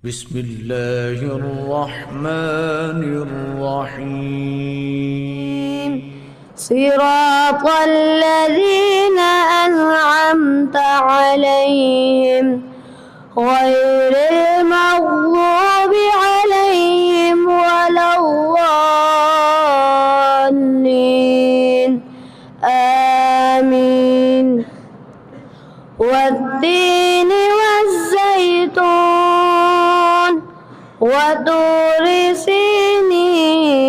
بسم الله الرحمن الرحيم صراط الذين أنعمت عليهم غير المغضوب عليهم ولا الضالين آمين والتين والزيتون وطور سينين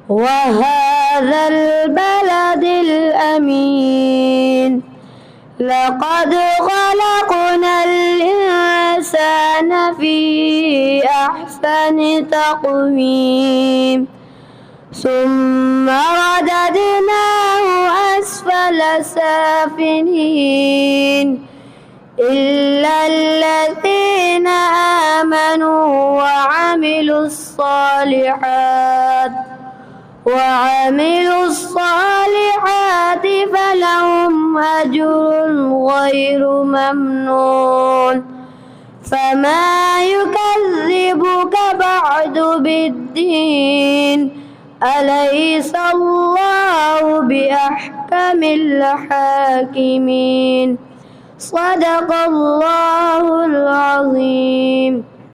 وهذا البلد الأمين لقد خلقنا الإنسان في أحسن تقويم ثم رددناه أسفل سافلين إلا الذين آمنوا وعملوا الصالحات فلهم أجر غير ممنون فما يكذبك بعد بالدين أليس الله بأحكم الحاكمين صدق الله العظيم.